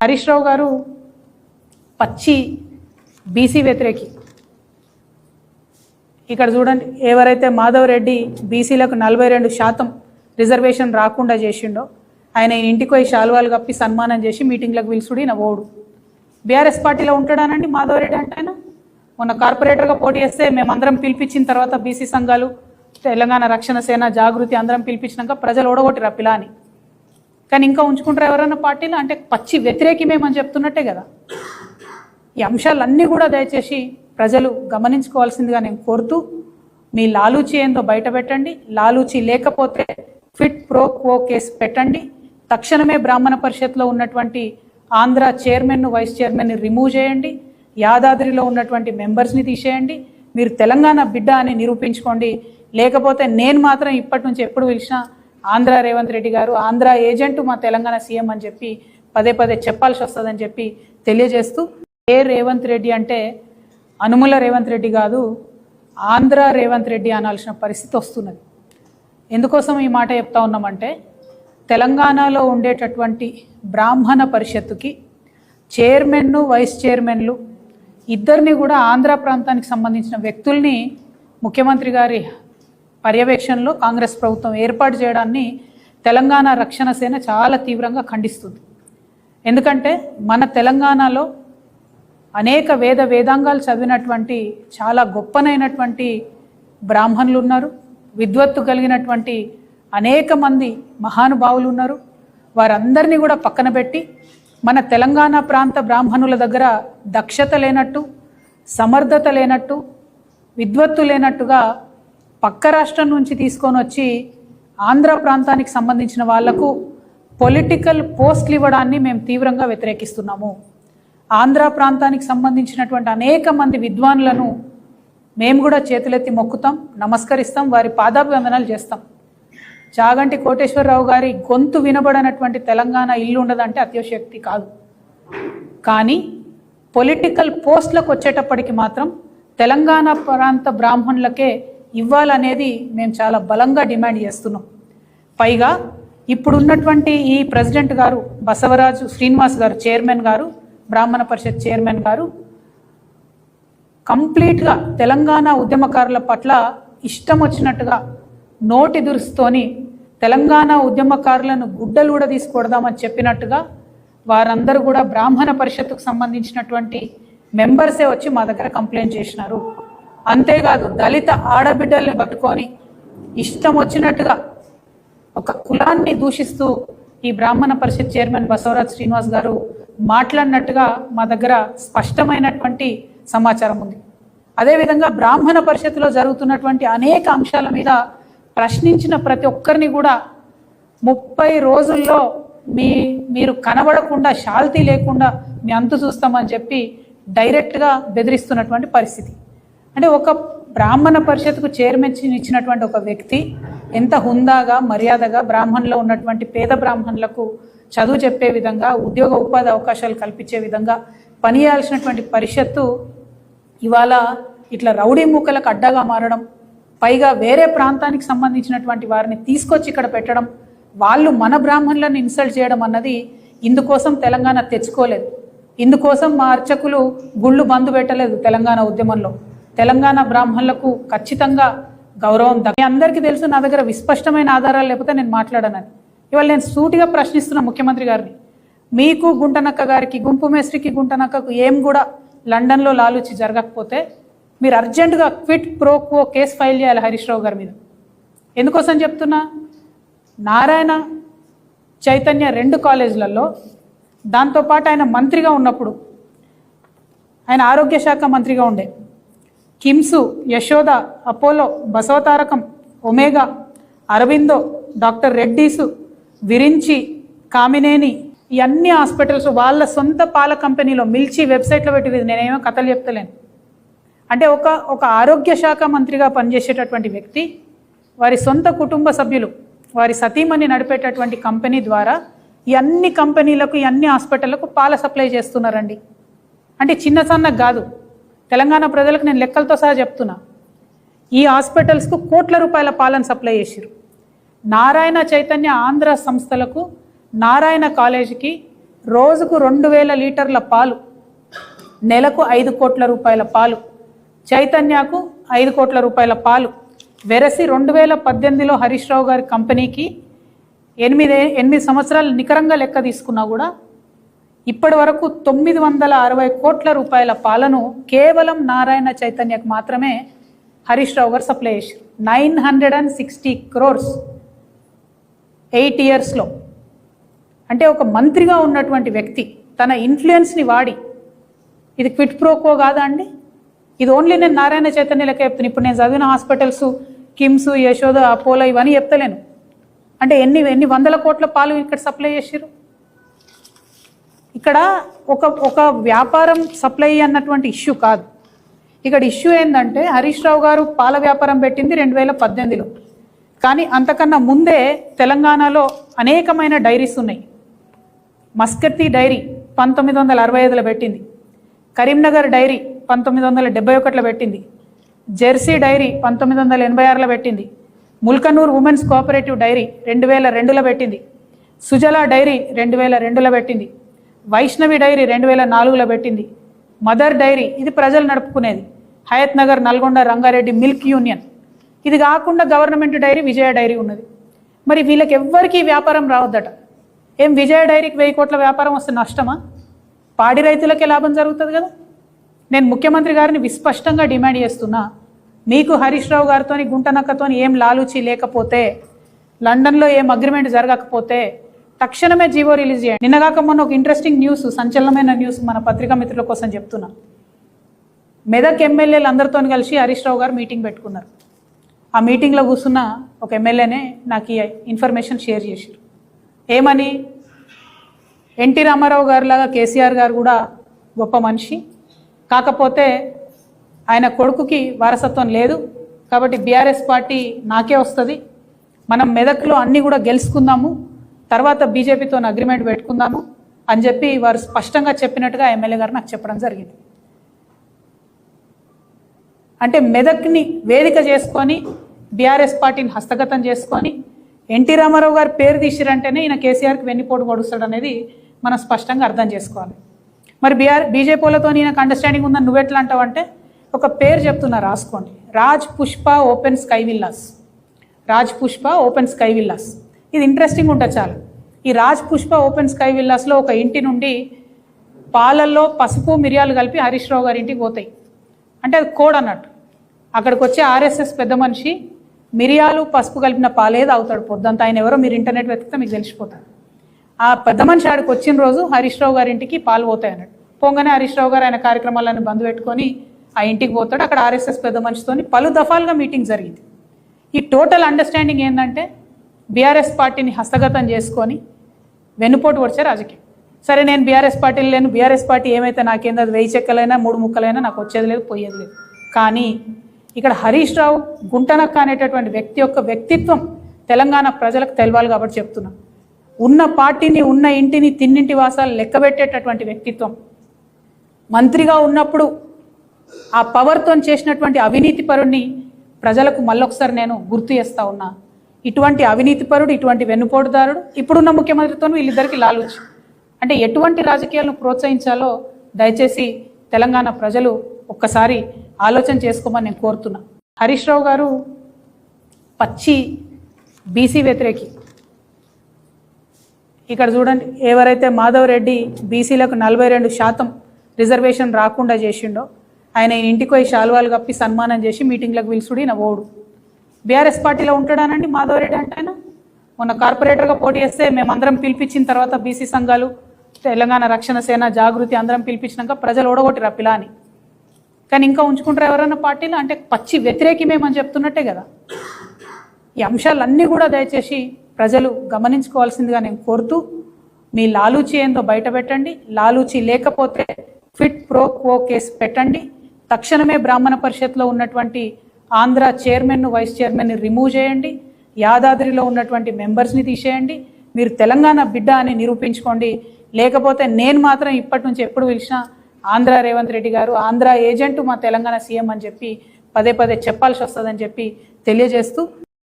హరీష్ రావు గారు పచ్చి బీసీ వ్యతిరేకి. ఇక్కడ చూడండి, ఎవరైతే మాధవ్ రెడ్డి బీసీలకు 42% రిజర్వేషన్ రాకుండా చేసిండో ఆయన ఇంటికి పోయి శాలువాలు కప్పి సన్మానం చేసి మీటింగ్లకు పిలుచుడు ఈయన ఓడు. బీఆర్ఎస్ పార్టీలో ఉంటాడానండి మాధవ్ రెడ్డి అంటే ఆయన. మొన్న కార్పొరేటర్గా పోటీ చేస్తే మేమందరం పిలిపించిన తర్వాత బీసీ సంఘాలు, తెలంగాణ రక్షణ సేన, జాగృతి అందరం పిలిపించినాక ప్రజలు ఓడగొట్టిరా పిలాని. కానీ ఇంకా ఉంచుకుంటారు ఎవరన్నా పార్టీలో అంటే పచ్చి వ్యతిరేకమేమని చెప్తున్నట్టే కదా. ఈ అంశాలన్నీ కూడా దయచేసి ప్రజలు గమనించుకోవాల్సిందిగా నేను కోరుతూ, మీ లాలూచి ఏందో బయట పెట్టండి. లాలూచి లేకపోతే క్విట్ ప్రో క్వో కేసు పెట్టండి. తక్షణమే బ్రాహ్మణ పరిషత్లో ఉన్నటువంటి ఆంధ్ర చైర్మన్ను, వైస్ చైర్మన్ని రిమూవ్ చేయండి. యాదాద్రిలో ఉన్నటువంటి మెంబర్స్ని తీసేయండి. మీరు తెలంగాణ బిడ్డ అని నిరూపించుకోండి. లేకపోతే నేను మాత్రం ఇప్పటి నుంచి ఎప్పుడు పిలిచినా ఆంధ్ర రేవంత్ రెడ్డి గారు, ఆంధ్ర ఏజెంటు మా తెలంగాణ సీఎం అని చెప్పి పదే పదే చెప్పాల్సి వస్తుందని చెప్పి తెలియజేస్తూ, ఏ రేవంత్ రెడ్డి అంటే అనుముల రేవంత్ రెడ్డి కాదు, ఆంధ్ర రేవంత్ రెడ్డి అనాల్సిన పరిస్థితి వస్తున్నది. ఎందుకోసం ఈ మాట చెప్తా ఉన్నామంటే, తెలంగాణలో ఉండేటటువంటి బ్రాహ్మణ పరిషత్తుకి చైర్మన్ను, వైస్ చైర్మన్లు ఇద్దరిని కూడా ఆంధ్ర ప్రాంతానికి సంబంధించిన వ్యక్తుల్ని ముఖ్యమంత్రి గారి పర్యవేక్షణలో కాంగ్రెస్ ప్రభుత్వం ఏర్పాటు చేయడాన్ని తెలంగాణ రక్షణ సేన చాలా తీవ్రంగా ఖండిస్తుంది. ఎందుకంటే మన తెలంగాణలో అనేక వేదాంగాలు చదివినటువంటి చాలా గొప్పనైనటువంటి బ్రాహ్మణులు ఉన్నారు. విద్వత్తు కలిగినటువంటి అనేక మంది మహానుభావులు ఉన్నారు. వారందరినీ కూడా పక్కన పెట్టి మన తెలంగాణ ప్రాంత బ్రాహ్మణుల దగ్గర దక్షత లేనట్టు, సమర్థత లేనట్టు, విద్వత్తు లేనట్టుగా పక్క రాష్ట్రం నుంచి తీసుకొని వచ్చి ఆంధ్ర ప్రాంతానికి సంబంధించిన వాళ్లకు పొలిటికల్ పోస్టులు ఇవ్వడాన్ని మేము తీవ్రంగా వ్యతిరేకిస్తున్నాము. ఆంధ్ర ప్రాంతానికి సంబంధించినటువంటి అనేక మంది విద్వాన్లను మేము కూడా చేతులెత్తి మొక్కుతాం, నమస్కరిస్తాం, వారి పాదాభివందనాలు చేస్తాం. చాగంటి కోటేశ్వరరావు గారి గొంతు వినబడనటువంటి తెలంగాణ ఇల్లు ఉండదంటే అత్యోశక్తి కాదు. కానీ పొలిటికల్ పోస్టులకు వచ్చేటప్పటికి మాత్రం తెలంగాణ ప్రాంత బ్రాహ్మణులకే ఇవ్వాలనేది మేము చాలా బలంగా డిమాండ్ చేస్తున్నాం. పైగా ఇప్పుడున్నటువంటి ఈ ప్రెసిడెంట్ గారు బసవరాజు శ్రీనివాస్ గారు, చైర్మన్ గారు, బ్రాహ్మణ పరిషత్ చైర్మన్ గారు కంప్లీట్గా తెలంగాణ ఉద్యమకారుల పట్ల ఇష్టం వచ్చినట్టుగా నోటి దురుస్తోని తెలంగాణ ఉద్యమకారులను గుడ్డలు కూడా తీసుకొడదామని చెప్పినట్టుగా వారందరూ కూడా బ్రాహ్మణ పరిషత్తుకు సంబంధించినటువంటి మెంబర్సే వచ్చి మా దగ్గర కంప్లైంట్ చేసినారు. అంతేకాదు దళిత ఆడబిడ్డల్ని పట్టుకొని ఇష్టం వచ్చినట్టుగా ఒక కులాన్ని దూషిస్తూ ఈ బ్రాహ్మణ పరిషత్ చైర్మన్ బసవరాజ్ శ్రీనివాస్ గారు మాట్లాడినట్టుగా మా దగ్గర స్పష్టమైనటువంటి సమాచారం ఉంది. అదేవిధంగా బ్రాహ్మణ పరిషత్తులో జరుగుతున్నటువంటి అనేక అంశాల మీద ప్రశ్నించిన ప్రతి ఒక్కరిని కూడా 30 రోజుల్లో మీరు కనబడకుండా, శాల్తీ లేకుండా మీ అంతు చూస్తామని చెప్పి డైరెక్ట్గా బెదిరిస్తున్నటువంటి పరిస్థితి. అంటే ఒక బ్రాహ్మణ పరిషత్కు చైర్మన్ ఇచ్చినటువంటి ఒక వ్యక్తి ఎంత హుందాగా, మర్యాదగా బ్రాహ్మణులో ఉన్నటువంటి పేద బ్రాహ్మణులకు చదువు చెప్పే విధంగా, ఉద్యోగ ఉపాధి అవకాశాలు కల్పించే విధంగా పనిచేయాల్సినటువంటి పరిషత్తు ఇవాళ ఇట్లా రౌడీ మూకలకు అడ్డగా మారడం, పైగా వేరే ప్రాంతానికి సంబంధించినటువంటి వారిని తీసుకొచ్చి ఇక్కడ పెట్టడం, వాళ్ళు మన బ్రాహ్మణులను ఇన్సల్ట్ చేయడం అన్నది ఇందుకోసం తెలంగాణ తెచ్చుకోలేదు. ఇందుకోసం మా అర్చకులు గుళ్ళు బంద్ పెట్టలేదు. తెలంగాణ ఉద్యమంలో తెలంగాణ బ్రాహ్మణులకు ఖచ్చితంగా గౌరవం మీ అందరికీ తెలుసు. నా దగ్గర విస్పష్టమైన ఆధారాలు లేకపోతే నేను మాట్లాడనని. ఇవాళ నేను సూటిగా ప్రశ్నిస్తున్నా ముఖ్యమంత్రి గారిని. మీకు గుంటనక్క గారికి, గుంపు మేస్త్రికి గుంటనక్కకు ఏం కూడా లండన్లో లాలూచి జరగకపోతే మీరు అర్జెంటుగా quit pro quo case file చేయాలి హరీష్ రావు గారి మీద. ఎందుకోసం చెప్తున్నా, నారాయణ చైతన్య 2 కాలేజీలలో, దాంతోపాటు ఆయన మంత్రిగా ఉన్నప్పుడు ఆయన ఆరోగ్య శాఖ మంత్రిగా ఉండే KIMS, Yashoda, Apollo, Basavatarakam, Omega, Aurobindo, doctor Reddy's, Virinchi, Kamineni, ఈ అన్ని హాస్పిటల్స్ వాళ్ళ సొంత పాల కంపెనీలో మిల్చి వెబ్సైట్లో పెట్టి, నేనేమో కథలు చెప్తలేను. అంటే ఒక ఆరోగ్య శాఖ మంత్రిగా పనిచేసేటటువంటి వ్యక్తి వారి సొంత కుటుంబ సభ్యులు, వారి సతీమణి నడిపేటటువంటి కంపెనీ ద్వారా ఈ అన్ని కంపెనీలకు, ఈ అన్ని హాస్పిటళ్లకు పాల సప్లై చేస్తున్నారండి. అంటే చిన్న సన్నకు కాదు, తెలంగాణ ప్రజలకు నేను లెక్కలతో సహా చెప్తున్నా. ఈ హాస్పిటల్స్కు కోట్ల రూపాయల పాలను సప్లై చేసిరు. నారాయణ చైతన్య ఆంధ్ర సంస్థలకు, నారాయణ కాలేజీకి రోజుకు 2000 లీటర్ల పాలు, నెలకు 5 కోట్ల రూపాయల పాలు, చైతన్యకు 5 కోట్ల రూపాయల పాలు వెరసి 2018లో హరీష్ రావు గారి కంపెనీకి 8 సంవత్సరాలు నికరంగా లెక్క తీసుకున్నా కూడా ఇప్పటి వరకు 960 కోట్ల రూపాయల పాలను కేవలం నారాయణ చైతన్యకు మాత్రమే హరీష్ రావు గారు సప్లై చేశారు. 960 crores 8 yearsలో. అంటే ఒక మంత్రిగా ఉన్నటువంటి వ్యక్తి తన ఇన్ఫ్లుయెన్స్ని వాడి, ఇది క్విట్ ప్రోకో కాదా అండి? ఇది ఓన్లీ నేను నారాయణ చైతన్య లెక్క చెప్తాను. ఇప్పుడు నేను చదివిన హాస్పిటల్స్ కిమ్స్, యశోద, అపోలో ఇవన్నీ చెప్తలేను. అంటే ఎన్ని వందల కోట్ల పాలు ఇక్కడ సప్లై చేసారు. ఇక్కడ ఒక వ్యాపారం సప్లై అన్నటువంటి ఇష్యూ కాదు. ఇక్కడ ఇష్యూ ఏంటంటే హరీష్ రావు గారు పాల వ్యాపారం పెట్టింది 2018లో. కానీ అంతకన్నా ముందే తెలంగాణలో అనేకమైన డైరీస్ ఉన్నాయి. మస్కత్తి డైరీ 1965లో పెట్టింది, కరీంనగర్ డైరీ 1971లో పెట్టింది, జెర్సీ డైరీ 1986లో పెట్టింది, ముల్కనూర్ ఉమెన్స్ కోఆపరేటివ్ డైరీ 2002లో పెట్టింది, సుజలా డైరీ 2002లో పెట్టింది, వైష్ణవి డైరీ 2004లో పెట్టింది, మదర్ డైరీ ఇది ప్రజలు నడుపుకునేది, హయత్ నగర్, నల్గొండ, రంగారెడ్డి మిల్క్ యూనియన్. ఇది కాకుండా గవర్నమెంట్ డైరీ విజయ డైరీ ఉన్నది. మరి వీళ్ళకి ఎవ్వరికీ వ్యాపారం రావద్దట. ఏం విజయ డైరీకి 1000 కోట్ల వ్యాపారం వస్తే నష్టమా? పాడి రైతులకే లాభం జరుగుతుంది కదా. నేను ముఖ్యమంత్రి గారిని విస్పష్టంగా డిమాండ్ చేస్తున్నా, మీకు హరీష్ రావు గారితో గుంటనక్కతో ఏం లాలూచి లేకపోతే, లండన్లో ఏం అగ్రిమెంట్ జరగకపోతే తక్షణమే జీవో రిలీజ్ చేయండి. నిన్నగాక మొన్న ఒక ఇంట్రెస్టింగ్ న్యూస్, సంచలనమైన న్యూస్ మన పత్రికా మిత్రుల కోసం చెప్తున్నా. మెదక్ ఎమ్మెల్యేలు అందరితో కలిసి హరీష్ రావు గారు మీటింగ్ పెట్టుకున్నారు. ఆ మీటింగ్లో కూర్చున్న ఒక ఎమ్మెల్యేనే నాకు ఈ ఇన్ఫర్మేషన్ షేర్ చేశారు. ఏమని? ఎన్టీ రామారావు గారిలాగా కేసీఆర్ గారు కూడా గొప్ప మనిషి, కాకపోతే ఆయన కొడుకుకి వారసత్వం లేదు, కాబట్టి బీఆర్ఎస్ పార్టీ నాకే వస్తుంది, మనం మెదక్లో అన్నీ కూడా గెలుచుకుందాము, తర్వాత బీజేపీతో అగ్రిమెంట్ పెట్టుకుందాము అని చెప్పి వారు స్పష్టంగా చెప్పినట్టుగా ఎమ్మెల్యే గారు నాకు చెప్పడం జరిగింది. అంటే మెదక్ని వేదిక చేసుకొని బీఆర్ఎస్ పార్టీని హస్తగతం చేసుకొని ఎన్టీ రామారావు గారు పేరు తీసిరంటేనే ఈయన కేసీఆర్కి వెన్నుపోటు పొడుస్తాడు అనేది మనం స్పష్టంగా అర్థం చేసుకోవాలి. మరి బీజేపీలతో ఈయనకు అండర్స్టాండింగ్ ఉందని నువ్వెట్లా అంటావు అంటే, ఒక పేరు చెప్తున్నా రాసుకోండి, Raj Pushpa open sky villas. Raj Pushpa open sky villas, ఇది ఇంట్రెస్టింగ్ ఉంటుంది చాలా. ఈ రాజ్ పుష్ప ఓపెన్ స్కై విల్లాస్లో ఒక ఇంటి నుండి పాలల్లో పసుపు మిరియాలు కలిపి హరీష్ రావు గారి ఇంటికి పోతాయి. అంటే అది కోడ్ అన్నట్టు. అక్కడికి వచ్చే ఆర్ఎస్ఎస్ పెద్ద మనిషి మిరియాలు పసుపు కలిపిన పాలే తాగుతాడు పొద్దంతా. ఆయన ఎవరో మీరు ఇంటర్నెట్ వెతికితే మీకు తెలిసిపోతారు. ఆ పెద్ద మనిషి ఆడికి వచ్చిన రోజు హరీష్ రావు గారి ఇంటికి పాలు పోతాయి అన్నట్టు. పోగానే హరీష్ రావు గారు ఆయన కార్యక్రమాలను బంద్ పెట్టుకొని ఆ ఇంటికి పోతాడు. అక్కడ ఆర్ఎస్ఎస్ పెద్ద మనిషితో పలు దఫాలుగా మీటింగ్ జరిగింది. ఈ టోటల్ అండర్స్టాండింగ్ ఏంటంటే బీఆర్ఎస్ పార్టీని హస్తగతం చేసుకొని వెన్నుపోటు వచ్చే రాజకీయం. సరే, నేను బీఆర్ఎస్ పార్టీలు లేను, బీఆర్ఎస్ పార్టీ ఏమైతే నాకేందో అది 1000 చెక్కలైనా 3 ముక్కలైనా నాకు వచ్చేది లేదు, పోయేది లేదు. కానీ ఇక్కడ హరీష్ రావు గుంటనక్క అనేటటువంటి వ్యక్తి యొక్క వ్యక్తిత్వం తెలంగాణ ప్రజలకు తెలవాలి కాబట్టి చెప్తున్నా. ఉన్న పార్టీని, ఉన్న ఇంటిని, తిన్నింటి వాసాలు లెక్కబెట్టేటటువంటి వ్యక్తిత్వం. మంత్రిగా ఉన్నప్పుడు ఆ పవర్తో చేసినటువంటి అవినీతి పరుడిని ప్రజలకు మళ్ళొకసారి నేను గుర్తు చేస్తా ఉన్నా. ఇటువంటి అవినీతి పరుడు, ఇటువంటి వెన్నుపోటుదారుడు ఇప్పుడున్న ముఖ్యమంత్రితో వీళ్ళిద్దరికి లాలూచి. అంటే ఎటువంటి రాజకీయాలను ప్రోత్సహించాలో దయచేసి తెలంగాణ ప్రజలు ఒక్కసారి ఆలోచన చేసుకోమని నేను కోరుతున్నా. హరీష్ రావు గారు పచ్చి బీసీ వ్యతిరేకి. ఇక్కడ చూడండి, ఎవరైతే మాధవ్ రెడ్డి బీసీలకు 42% రిజర్వేషన్ రాకుండా చేసిండో ఆయన ఇంటికి పోయి శాల్వాలు కప్పి సన్మానం చేసి మీటింగ్లకు పిలుచుడు నా ఓడు. బీఆర్ఎస్ పార్టీలో ఉంటాడానండి మాధవ్ రెడ్డి అంటే. ఆయన మొన్న కార్పొరేటర్గా పోటీ చేస్తే మేమందరం పిలిపించిన తర్వాత బీసీ సంఘాలు, తెలంగాణ రక్షణ సేన, జాగృతి అందరం పిలిపించినాక ప్రజలు ఓడగొట్టిరా పిలాని. కానీ ఇంకా ఉంచుకుంటారు ఎవరన్నా పార్టీలో? అంటే పచ్చి వ్యతిరేకమేమని చెప్తున్నట్టే కదా. ఈ అంశాలన్నీ కూడా దయచేసి ప్రజలు గమనించుకోవాల్సిందిగా నేను కోరుతూ, మీ లాలూచి ఏందో బయట పెట్టండి. లాలూచి లేకపోతే క్విట్ ప్రో క్వో కేసు పెట్టండి. తక్షణమే బ్రాహ్మణ పరిషత్లో ఉన్నటువంటి ఆంధ్ర చైర్మన్ను, వైస్ చైర్మన్ని రిమూవ్ చేయండి. యాదాద్రిలో ఉన్నటువంటి మెంబర్స్ని తీసేయండి. మీరు తెలంగాణ బిడ్డ అని నిరూపించుకోండి. లేకపోతే నేను మాత్రం ఇప్పటి నుంచి ఎప్పుడు పిలిచినా ఆంధ్ర రేవంత్ రెడ్డి గారు ఆంధ్ర ఏజెంటు, మా తెలంగాణ సీఎం అని చెప్పి పదే పదే చెప్పాల్సి వస్తుందని చెప్పి తెలియజేస్తూ